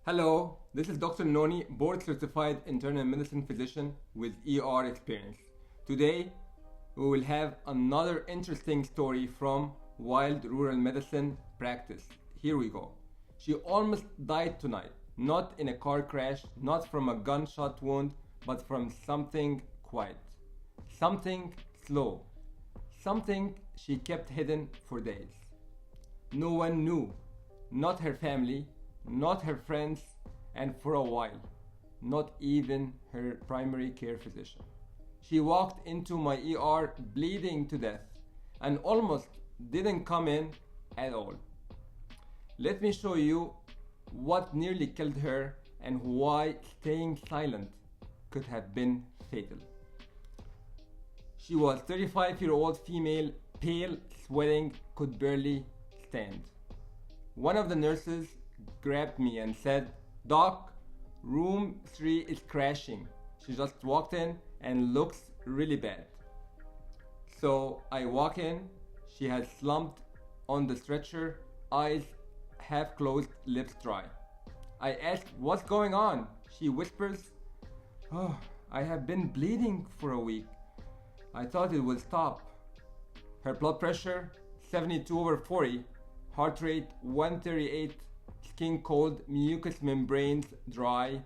Hello, this is Dr. Nony, board certified internal medicine physician with ER experience. Today, we will have another interesting story from wild rural medicine practice. Here we go. She almost died tonight, not in a car crash, not from a gunshot wound, but from something quiet, something slow, something she kept hidden for days. No one knew, not her family, not her friends, and for a while, not even her primary care physician. She walked into my ER bleeding to death and almost didn't come in at all. Let me show you what nearly killed her and why staying silent could have been fatal. She was 35-year-old female, pale, sweating, could barely stand. One of the nurses grabbed me and said, "Doc, room 3 is crashing." She just walked in and looks really bad. So I walk in, she has slumped on the stretcher, eyes half closed, lips dry. I ask, "What's going on?" She whispers, "Oh, I have been bleeding for a week. I thought it would stop." Her blood pressure 72/40, heart rate 138, skin cold, mucous membranes dry,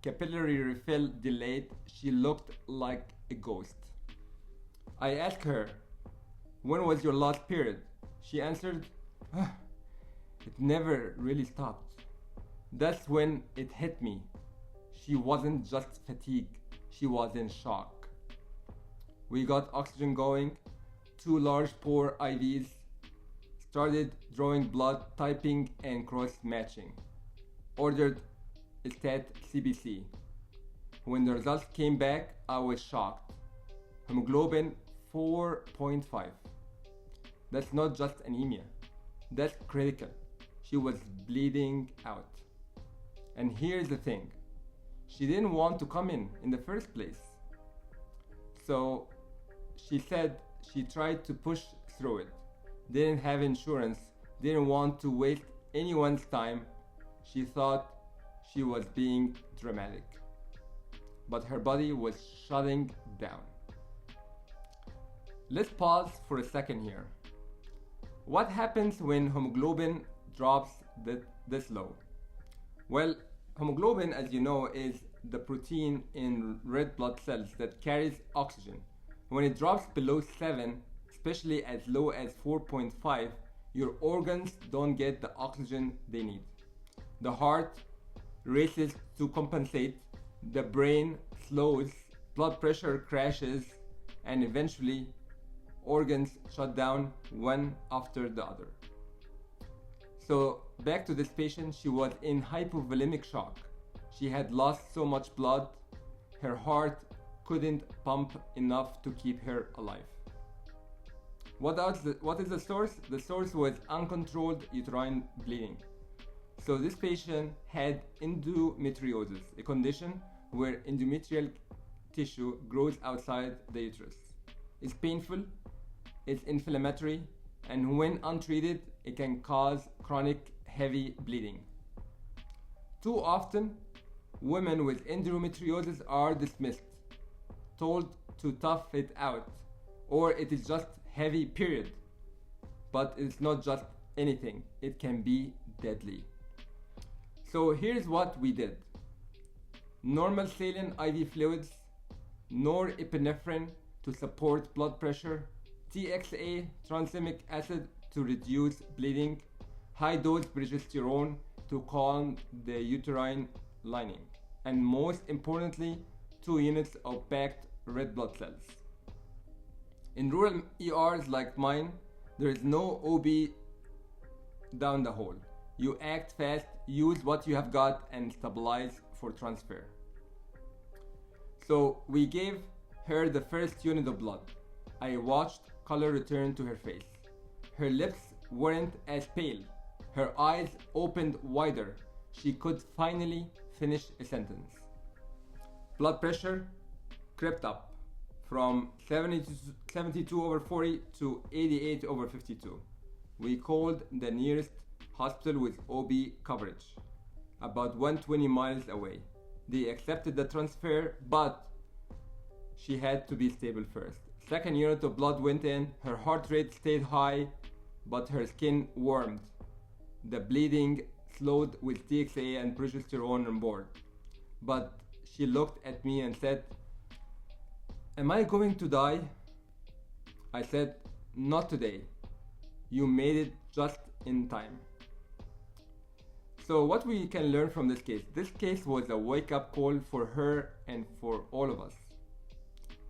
capillary refill delayed. She looked like a ghost. I asked her, "When was your last period?" She answered, "It never really stopped." That's when it hit me. She wasn't just fatigued, she was in shock. We got oxygen going, 2 large bore IVs, started drawing blood, typing and cross-matching. Ordered stat CBC. When the results came back, I was shocked. Hemoglobin 4.5. That's not just anemia. That's critical. She was bleeding out. And here's the thing. She didn't want to come in the first place. So she said she tried to push through it. Didn't have insurance, didn't want to waste anyone's time. She thought she was being dramatic. But her body was shutting down. Let's pause for a second here. What happens when hemoglobin drops this low? Well, hemoglobin, as you know, is the protein in red blood cells that carries oxygen. When it drops below 7, especially as low as 4.5, your organs don't get the oxygen they need. The heart races to compensate, the brain slows, blood pressure crashes, and eventually organs shut down one after the other. So back to this patient, she was in hypovolemic shock. She had lost so much blood, her heart couldn't pump enough to keep her alive. What is the source? The source was uncontrolled uterine bleeding. So this patient had endometriosis, a condition where endometrial tissue grows outside the uterus. It's painful, it's inflammatory, and when untreated, it can cause chronic heavy bleeding. Too often, women with endometriosis are dismissed, told to tough it out, or it is just heavy period. But it's not just anything, it can be deadly. So here's what we did. Normal saline IV fluids, norepinephrine to support blood pressure, TXA, tranexamic acid to reduce bleeding, high dose progesterone to calm the uterine lining, and most importantly, 2 units of packed red blood cells. In rural ERs like mine, there is no OB down the hole. You act fast, use what you have got, and stabilize for transfer. So we gave her the first unit of blood. I watched color return to her face. Her lips weren't as pale. Her eyes opened wider. She could finally finish a sentence. Blood pressure crept up from 72/40 to 88/52. We called the nearest hospital with OB coverage. about 120 miles away. They accepted the transfer, but she had to be stable first. Second unit of blood went in, her heart rate stayed high, but her skin warmed. The bleeding slowed with TXA and progesterone on board. But she looked at me and said, "Am I going to die?" I said, "Not today. You made it just in time." So what we can learn from this case was a wake-up call for her and for all of us.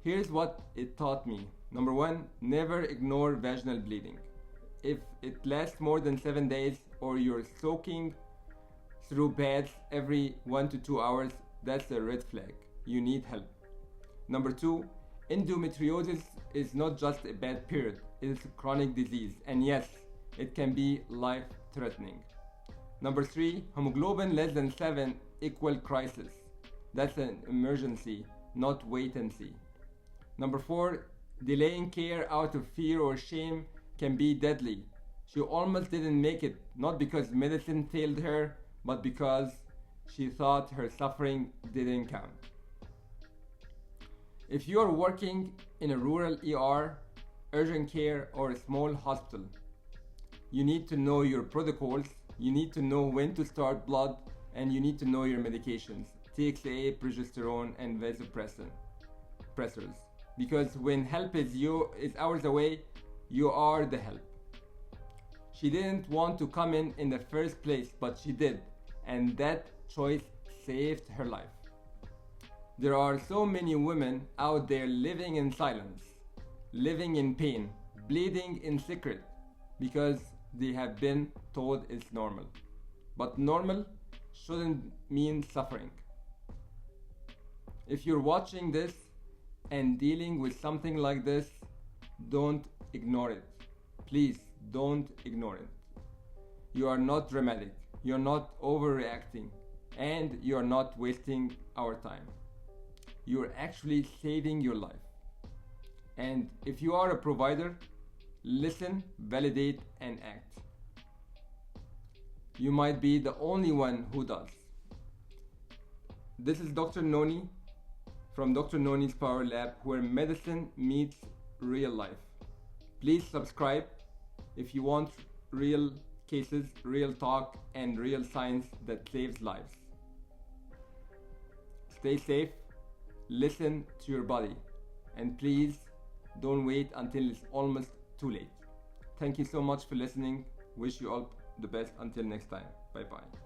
Here's what it taught me. Number one, never ignore vaginal bleeding. If it lasts more than 7 days or you're soaking through pads every 1 to 2 hours, that's a red flag. You need help. Number two, endometriosis is not just a bad period, it is a chronic disease, and yes, it can be life-threatening. Number three, hemoglobin less than 7 equal crisis. That's an emergency, not wait and see. Number four, delaying care out of fear or shame can be deadly. She almost didn't make it, not because medicine failed her, but because she thought her suffering didn't count. If you are working in a rural ER, urgent care, or a small hospital, you need to know your protocols, you need to know when to start blood, and you need to know your medications, TXA, progesterone, and vasopressors. Because when help is hours away, you are the help. She didn't want to come in the first place, but she did, and that choice saved her life. There are so many women out there living in silence, living in pain, bleeding in secret, because they have been told it's normal. But normal shouldn't mean suffering. If you're watching this and dealing with something like this, don't ignore it. Please don't ignore it. You are not dramatic, you're not overreacting, and you're not wasting our time. You're actually saving your life. And if you are a provider, listen, validate, and act. You might be the only one who does. This is Dr. Nony from Dr. Nony's Power Lab, where medicine meets real life. Please subscribe if you want real cases, real talk, and real science that saves lives. Stay safe, listen to your body, and please don't wait until it's almost too late. Thank you so much for listening. Wish you all the best until next time. Bye bye.